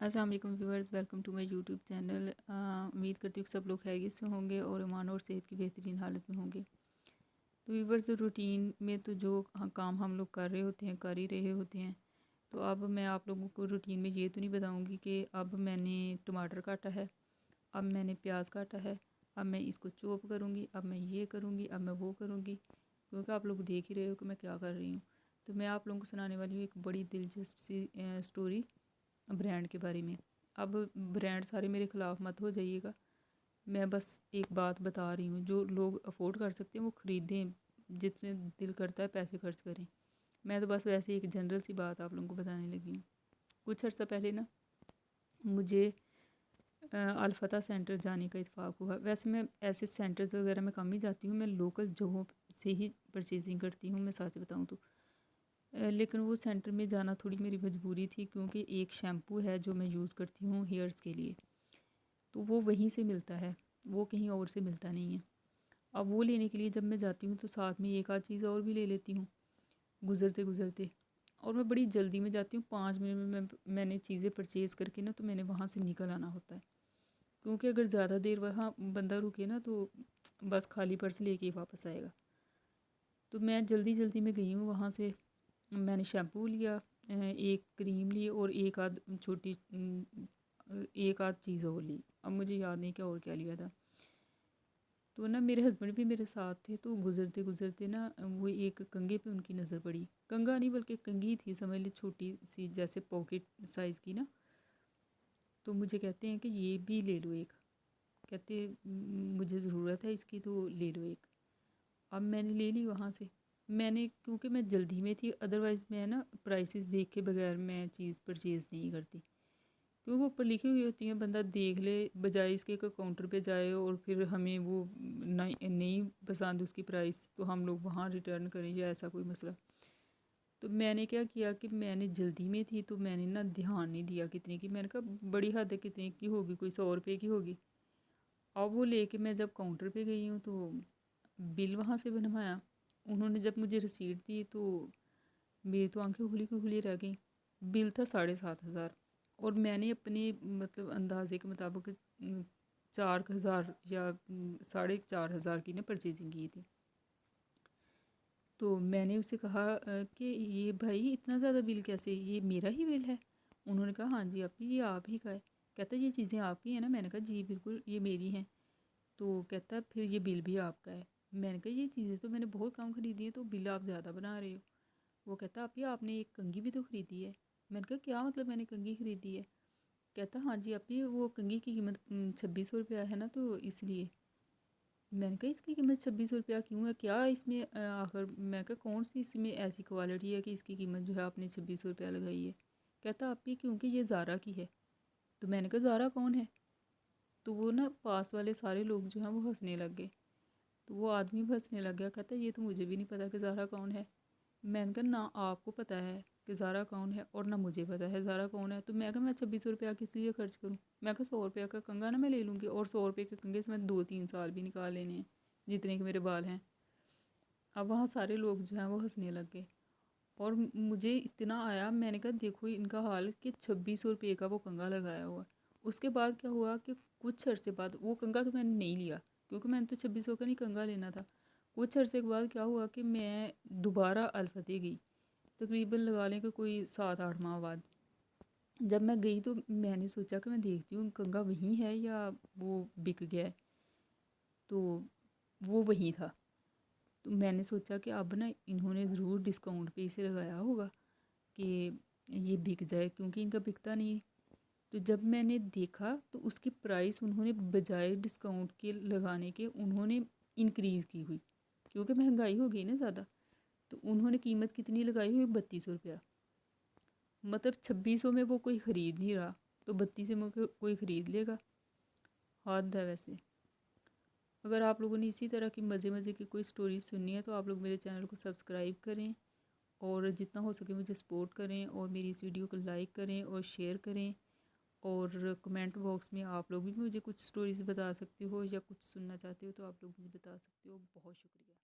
अस्सलाम वालेकुम viewers, welcome to my YouTube channel. उम्मीद करती हूँ कि सब लोग खैरियत से होंगे और ईमान और सेहत की बेहतरीन हालत में होंगे। तो व्यूअर्स, रूटीन में तो जो काम हम लोग कर रहे होते हैं कर ही रहे होते हैं। तो अब मैं आप लोगों को रूटीन में ये तो नहीं बताऊँगी कि अब मैंने टमाटर काटा है, अब मैंने प्याज काटा है, अब मैं इसको चॉप करूँगी, अब मैं ये करूँगी, अब मैं वो करूँगी, क्योंकि आप लोग देख ही रहे हो कि मैं क्या कर रही हूँ। तो मैं आप लोगों को सुनाने वाली हूँ एक बड़ी दिलचस्प सी स्टोरी ब्रांड के बारे में। अब ब्रांड सारे मेरे ख़िलाफ़ मत हो जाइएगा, मैं बस एक बात बता रही हूँ। जो लोग अफोर्ड कर सकते हैं वो ख़रीदें, जितने दिल करता है पैसे खर्च करें। मैं तो बस वैसे एक जनरल सी बात आप लोगों को बताने लगी हूँ। कुछ अर्सा पहले ना मुझे अलफ़ता सेंटर जाने का इत्तेफाक हुआ। वैसे मैं ऐसे सेंटर्स वगैरह में कम ही जाती हूँ, मैं लोकल जगहों से ही परचेजिंग करती हूँ, मैं सच बताऊँ तो। लेकिन वो सेंटर में जाना थोड़ी मेरी मजबूरी थी, क्योंकि एक शैम्पू है जो मैं यूज़ करती हूँ हेयर्स के लिए, तो वो वहीं से मिलता है, वो कहीं और से मिलता नहीं है। अब वो लेने के लिए जब मैं जाती हूँ तो साथ में एक आध चीज़ और भी ले लेती हूँ गुज़रते गुज़रते, और मैं बड़ी जल्दी में जाती हूँ। 5 मिनट में मैंने चीज़ें परचेज़ करके ना तो मैंने वहाँ से निकल आना होता है, क्योंकि अगर ज़्यादा देर वहाँ बंदा रुके ना तो बस खाली पर्स लेके ही वापस आएगा। तो मैं जल्दी जल्दी में गई हूँ वहाँ से। मैंने शैम्पू लिया, एक क्रीम ली और एक आध छोटी एक आध चीज़ और ली। अब मुझे याद नहीं क्या और क्या लिया था। तो ना मेरे हस्बैंड भी मेरे साथ थे, तो गुज़रते गुज़रते ना वो एक कंघे पे उनकी नज़र पड़ी। कंघा नहीं बल्कि कंघी थी, समझ ली, छोटी सी जैसे पॉकेट साइज़ की ना। तो मुझे कहते हैं कि ये भी ले लो एक। कहते मुझे ज़रूरत है इसकी, तो ले लो एक। अब मैंने ले ली वहाँ से। मैंने, क्योंकि मैं जल्दी में थी, अदरवाइज़ मैं ना प्राइसेस देख के बगैर मैं चीज़ परचेज़ नहीं करती, क्योंकि वो ऊपर लिखी हुई होती हैं, बंदा देख ले बजाय इसके कि काउंटर पे जाए और फिर हमें वो नहीं पसंद उसकी प्राइस तो हम लोग वहाँ रिटर्न करें या ऐसा कोई मसला। तो मैंने क्या किया कि मैंने जल्दी में थी तो मैंने ना ध्यान नहीं दिया कितने की। मैंने कहा बड़ी हद है, कितने की होगी, कोई 100 रुपये की होगी। अब वो लेके मैं जब काउंटर पे गई हूँ तो बिल वहाँ से बनवाया। उन्होंने जब मुझे रसीद दी तो मेरी तो आंखें खुली की खुली रह गई। बिल था 7,500 और मैंने अपने मतलब अंदाजे के मुताबिक 4,000 या 4,500 की ने परचेजिंग की थी। तो मैंने उसे कहा कि ये भाई इतना ज़्यादा बिल कैसे, ये मेरा ही बिल है? उन्होंने कहा हाँ जी आपकी, ये आप ही का है। कहता ये चीज़ें आपकी हैं ना? मैंने कहा जी बिल्कुल ये मेरी हैं। तो कहता फिर ये बिल भी आपका है। मैंने कहा ये चीज़ें तो मैंने बहुत कम ख़रीदी है, तो बिल आप ज़्यादा बना रहे हो। वो कहता आप, ये आपने एक कंघी भी तो ख़रीदी है। मैंने कहा क्या मतलब मैंने कंघी ख़रीदी है? कहता हाँ जी आपकी, वो कंघी की कीमत 2600 रुपया है ना, तो इसलिए। मैंने कहा इसकी कीमत 2600 रुपया क्यों है, क्या इसमें आखिर? मैं कहा कौन सी इसमें ऐसी क्वालिटी है कि इसकी कीमत जो है आपने 2600 रुपया लगाई है? कहता आप ही, क्योंकि ये ज़ारा की है। तो मैंने कहा ज़ारा कौन है? तो वो ना पास वाले सारे लोग जो हैं वो हंसने लग गए। तो वो आदमी भी हंसने लग गया, कहता ये तो मुझे भी नहीं पता कि ज़ारा कौन है। मैंने कहा ना आपको पता है कि ज़ारा कौन है और ना मुझे पता है ज़ारा कौन है। तो मैं कहा मैं 2600 रुपया किस लिए खर्च करूँ? मैं कहा 100 रुपया का कंघा ना मैं ले लूँगी, और 100 रुपये के कंघे से मैं 2-3 साल भी निकाल लेने हैं, जितने के मेरे बाल हैं। अब वहाँ सारे लोग जो हैं वो हंसने लग गए और मुझे इतना आया, मैंने कहा देखो इनका हाल कि 2600 रुपये का वो कंघा लगाया हुआ। उसके बाद क्या हुआ कि कुछ अरसे बाद, वो कंघा तो मैंने नहीं लिया क्योंकि मैंने तो 2600 का नहीं कंघा लेना था। कुछ अरसे के बाद क्या हुआ कि मैं दोबारा अलफते गई, तकरीबन लगा लें कि कोई 7-8 माह बाद। जब मैं गई तो मैंने सोचा कि मैं देखती हूँ कंघा वहीं है या वो बिक गया है। तो वो वहीं था। तो मैंने सोचा कि अब ना इन्होंने ज़रूर डिस्काउंट पे इसे लगाया होगा कि ये बिक जाए, क्योंकि इनका बिकता नहीं है। तो जब मैंने देखा तो उसकी प्राइस उन्होंने बजाय डिस्काउंट के लगाने के उन्होंने इंक्रीज़ की हुई, क्योंकि महंगाई हो गई ना ज़्यादा। तो उन्होंने कीमत कितनी लगाई हुई? 3200 रुपया। मतलब 2600 में वो कोई ख़रीद नहीं रहा, तो 32 में कोई ख़रीद लेगा? हद है वैसे। अगर आप लोगों ने इसी तरह की मज़े मज़े की कोई स्टोरी सुननी है तो आप लोग मेरे चैनल को सब्सक्राइब करें और जितना हो सके मुझे सपोर्ट करें और मेरी इस वीडियो को लाइक करें और शेयर करें। और कमेंट बॉक्स में आप लोग भी मुझे कुछ स्टोरीज़ बता सकते हो या कुछ सुनना चाहते हो तो आप लोग मुझे बता सकते हो। बहुत शुक्रिया।